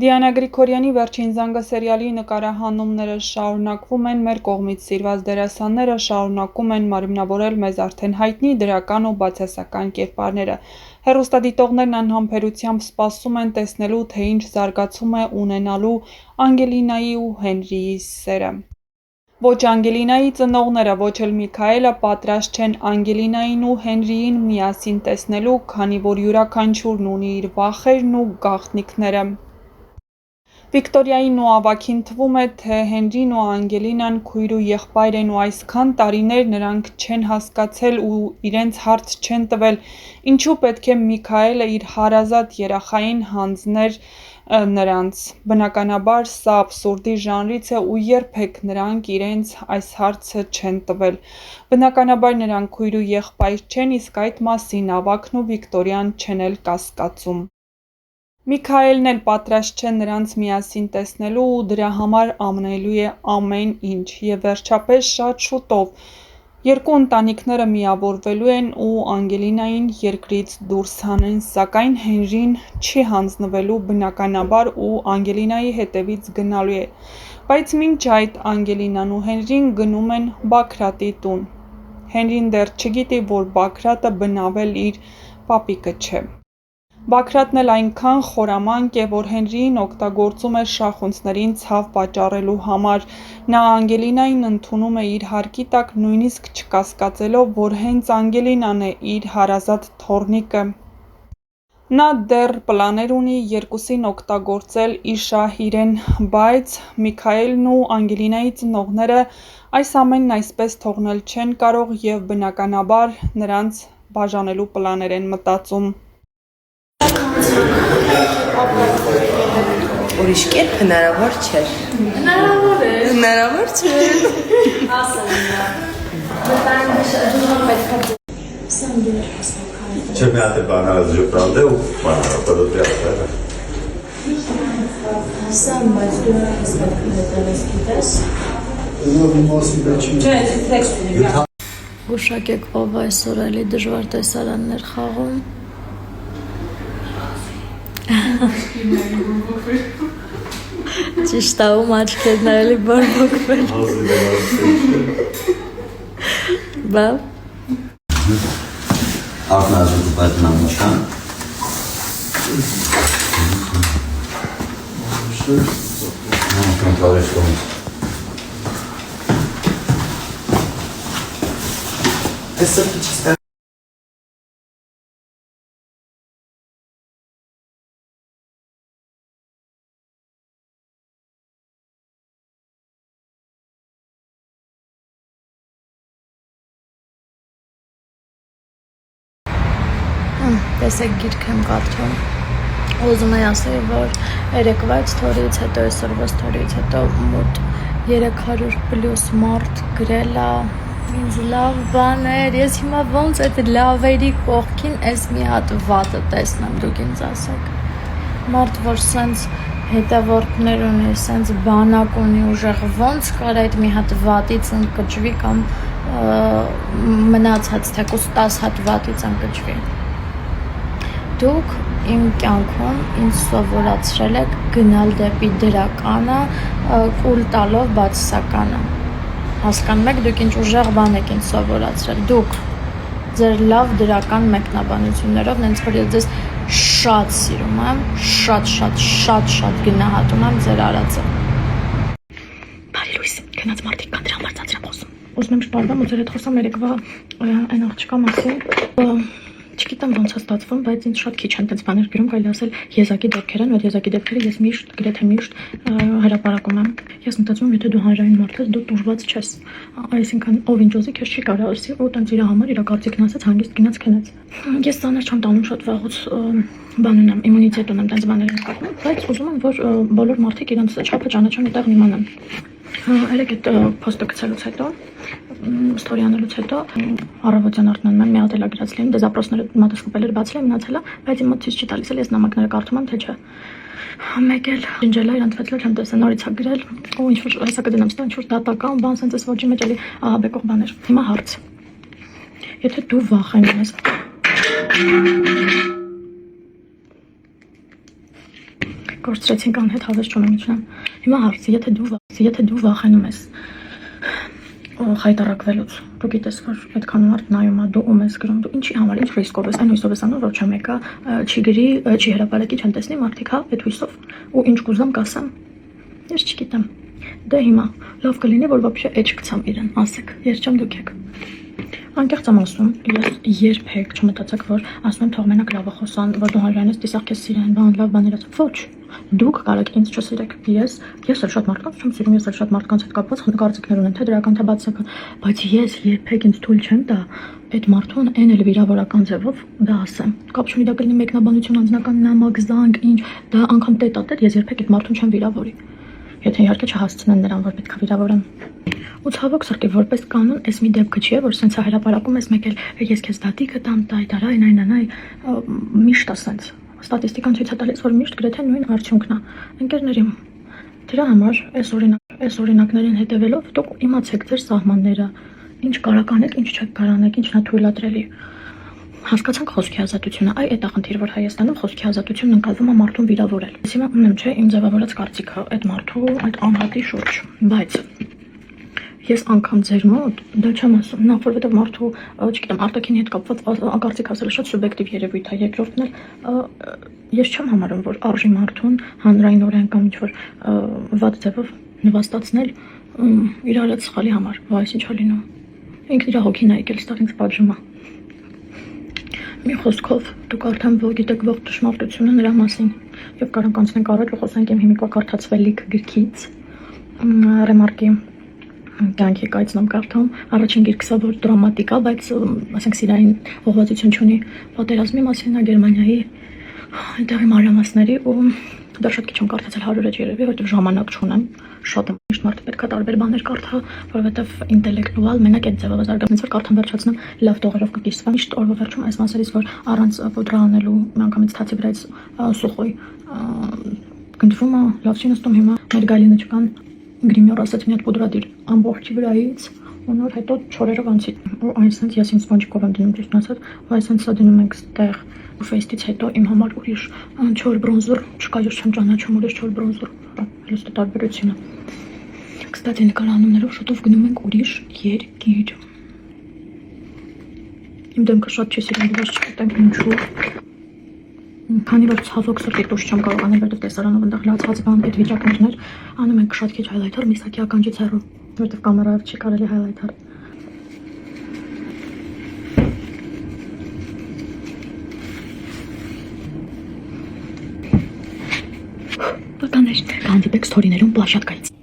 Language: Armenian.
Դիանա Գրիգորյանի «Վերջին զանգը» սերիալի նկարահանումները շարունակվում են, մեր կողմից սիրված դերասանները շարունակում են մարմնավորել մեզ արդեն հայտնի դրական ու բացասական կերպարները։ Հեռուստադիտողներն անհամբերությամբ սպասում են տեսնելու, թե ինչ զարգացում է ունենալու Անգելինայի ու Հենրիի սերը։ Ոչ Անգելինայի ծնողները, ոչ էլ Միքայելը պատրաստ չեն Անգելինային ու Հենրիին միասին տեսնելու, քանի որ յուրաքանչյուրն ունի իր վախերն ու գաղտնիքները։ Վիկտորիային ու Ավագին թվում է, թե Հենրին ու Անգելինան քույր ու եղբայր են ու այսքան տարիներ նրանք չեն հասկացել ու իրենց հարց չեն տվել, ինչու պետք է Միքայելը իր հարազատ երախային հանձներ նրանց։ Բնականաբար սա աբսուրդի ժանրից է ու երբեք նրանք իրենց այս հարցը չեն տվել։ Բնականաբար նրանք քույր ու եղբայր չեն, իսկ այդ մասին Ավագն ու Վիկտորիան չեն էլ կասկածում։ Միքայելն էլ պատրաստ չէ նրանց միասին տեսնելու ու դրա համար անելու է ամեն ինչ։ Եվ վերջապես շատ շուտով երկու ընտանիքները միավորվելու են ու Անգելինային երկրից դուրս հանեն, սակայն Հենրին չի հանձնվելու բնականաբար ու Անգելինայի հետևից գնալու է։ Բայց մինչ այդ Անգելինան ու Հենրին գնում են Բագրատի տուն։ Հենրին դեռ չգիտի, որ Բագրատը բնավել իր պապիկը չէ։ Բագրատն էլ այնքան խորամանկ է, որ Հենրիին օգտագործում է շախունցներին ցավ պատճառելու համար։ Նա Անգելինային ընդունում է իր հարկի տակ, նույնիսկ չկասկածելով, որ հենց Անգելինան է իր հարազատ թոռնիկը։ Նա դեռ պլաներ ունի երկուսին օգտագործել իշահ իրեն, բայց Միքայելն ու Անգելինայի ծնողները այս ամենն այսպես թողնել չեն կարող և բնականաբար նրանց բաժանելու պլաներ են մտածում։ Ուրիշ կերպ հնարավոր չէր։ Հնարավոր չէր։ C'è mia te bana zio prende u bana quello di altra. Sam բայց դու հասկացնես գիտես։ Գուշակեք, ով այսօր էլի դժվար տեսարաններ խաղում։ Ճիշտ է, ում աչքերն էլի բորբոքվել։ Բա։ Ակնազուտ պատմամության։ Այսօր չստա։ Տեսեք գիրք եմ կադրում։ Ուզում եմ ասել, որ երեկվայից թորից հետո, այսօրվաց թորից հետո մոտ 300+ մարդ գրել է ինձ լավ բաներ, ես հիմա ոնց այդ լավերի կողքին այս մի հատ վատը տեսնեմ, դուք ինձ ասեք։ Մարդ, որ սենց հետևորդներ ունի, սենց բանակ ունի ուժեղ, ոնց կար այդ մի հատ վատից ընկճվի կամ մնացած թեկուզ 10 հատ վատից ընկճվի։ Դուք իմ կյանքում ինձ սովորացրել եք գնալ դեպի դրականը, կուլ տալով բացասականը։ Հասկանում եք, դուք ինչ ուժեղ բան եք ինձ սովորացրել։ Դուք ձեր լավ դրական մեկնաբանություններով, նենց որ ես ձեզ շատ սիրում եմ, շատ գնահատում եմ ձեր արածը։ Բարի լույս, գնաց մարդիկ կան դրա համար ծածր եմ խոսում։ Ուզում եմ շպարվեմ ու ձեր հետ խոսամ երեկվա այն աղջկա մասին։ Չգիտեմ ոնց է ստացվում, բայց ինձ շատ քիչ են տենց բաներ գրում, կարելի ասել եզակի դեպքեր են, այդ եզակի դեպքերը ես միշտ, գրեթե միշտ հրապարակում եմ։ Ես մտածում եմ, եթե դու հանրային մարդ ես, դու տուժված չես։ Այսինքն ով ինչ ուզի, քեզ չի կարող ասի, ու տենց իր համար իր կարծիքն ասած հանգիստ գնաց քնեց։ Ես ծանր չեմ տանում, շատ վաղուց բան ունեմ, իմունիտետ ունեմ տենց բաների նկատմամբ, բայց ուզում եմ, որ բոլոր մարդիկ իրենց չափը ճանաչեն ու տեղ իմանան։ Երեք այդ փոստը գցելուց հետո, ստորի անելուց հետո առավոտյան արթնանում եմ, մի հատ էլ գրած լինեմ, դե զապրոսները մատասխապելեր բացել եմ, մնացել է, բայց իմ մոտ ցույց չի տալիս, ես նամակները կարդում եմ, թե չէ։ Մեկ էլ ջնջել է, իրանցվել չեմ տեսել, նորից է գրել, ու ինչ-որ հեսա կդնեմ ստա, ինչ-որ դատական բան, սենց էս որջի մեջ էլի ահաբեկող բաներ։ Հիմա հարց։ Եթե դու վախենում ես Կորցրեցինք անհետ հավես չունեմ իջնեմ։ Հիմա հարցը, եթե դու վախենում ես խայտարակվելուց, դու գիտես, որ այդքան մարդ նայում է, դու ում ես գրում, դու ինչի համար, ինչ ռիսկով ես, այն հույսով ես անում, որ չմեկա չի գրի, չի հրապարակի, չեմ տեսնի մարդիկ, հա, այդ հույսով, ու ինչ կուզեմ կասեմ, ես չգիտեմ, դե հիմա, լավ կլինի, որ ոբշե էջ կցամ իրեն, ասեք, ես չեմ դուք եք, անկեղծ եմ ասում, ես երբեք չմտածեք, որ ասում եմ թող մենակ լավը խոսան, որ դու հանրայինս տեսակ քեզ սիրեն, բան լավ բաներ ասեմ, ոչ, դուք կարեք ինձ չսիրեք, ես էլ շատ մարդկանց չեմ սիրում, ես էլ շատ մարդկանց հետ կապված կարծիքներ ունեմ, թե դրական թե բացական, բայց ես երբեք ինձ թույլ չեմ տա այդ մարդուն այն էլ վիրավորական ձևով դա ասեմ, կապ չունի դա կլինի մեկնաբանություն, անձնական նամակ, զանգ, ինչ, դա անգամ տետ-ա-տետ, ես երբեք այդ մարդուն չեմ վիրավորի, եթե իհարկե չհասցնեն նրան, որ պետք է վիրավորեն։ Ու ցավոք սրտի որպես կանոն, այս մի դեպքը չի, որ սենց հրապարակում ես մեկ էլ ես քեզ դատի կտամ, այն, միշտ ասենց։ Ստատիստիկան ցույց է տալիս, որ միշտ գրեթե նույն արդյունքն է։ Ընկերների, դրա համար այս օրինակներին հետևելով դուք իմացեք ձեր սահմանները, ինչ կարող անեք, ինչ չեք կարող անեք, ինչն է թույլատրելի։ Հասկացանք խոսքի ազատությունը, այդ է խնդիր, որ Հայաստանում խոսքի ազատությունն ընկալվում է մարդուն վիրավորել։ Ես հիմա ունեմ չէ իմ ձևավորած կարծիքը այդ մարդու այդ անհատի շուրջ, բայց ես անգամ ձեր մոտ դա չեմ ասում, նախ որովհետև մարդու, չգիտեմ, արտաքինի հետ կապված կարծիք ասելը շատ սուբյեկտիվ երևույթ է, երկրորդն էլ ես չեմ համարում, որ արժի մարդուն հանրայինորեն կամ ինչ-որ վատ ձևով նվաստացնել իր արած սխալի համար, այս ինչ է լինում։ Ինքն իր հոգին է եկել ստեղ ինձ պատժում է։ Մի խոսքով դուք արդեն գիտեք ողջ ճշմարտությունը նրա մասին եւ կարող անցնենք առաջ ու խոսենք իմ հիմիկվա կարդացվելիք գրքից ռեմարկի կյանքի կայացնում կարդում առաջին գիրքս որ դրամատիկ է, բայց ասենք սիրային ուղղվածություն չունի պատերազմի մասին, Գերմանիայի այնտեղի մանրամասների ու դա շատ քիչ եմ կարդացել 100-ը երևի, որովհետև ժամանակ չունեմ, շատ եմ միշտ մարդը պետք է տարբեր բաներ կարդա, որովհետև ինտելեկտուալ մենակ այդ ձևով զարգացնից որ կարդամ վերջացնեմ լավ տողերով կկիսվեմ, միշտ օրվա վերջում այս մասերից որ առանց պուդրա անելու միանգամից թացի վրայից սուխոյ գնդվում է, լավ չի նստում հիմա մեր գալինը չկան գրիմյոր ասաց մի հատ պուդրա դիր ամբողջի վրայից ու նոր հետո չորերով անցի ու այսինքն ես ինձ սպոնջիկով եմ դնում ճիշտ ասած, ու այսինքն սա դնում ենք ստեղ ու ֆեստից հետո իմ համար ուրիշ չոր բրոնզոր չկա, ես չեմ ճանաչում ուրիշ չոր բրոնզոր, հենց դա տարբերությունը։ Կստати նկարանումներով շուտով գնում ենք ուրիշ երկիր։ Իմ դեմքը շատ չի սիրում, բայց չգիտեմ ինչու։ Քանի որ ցավոք սրտի դուրս չեմ կարող անել, որտեղ տեսարանով այնտեղ լացված բան այդ վիճակներներ անում ենք շատ քիչ highlighter, միսակի ականջից հեռու, որտեղ կամերայով չի կարելի highlighter։ Բականեր, կհանդիպեք սթորիներում պլաշատկայից։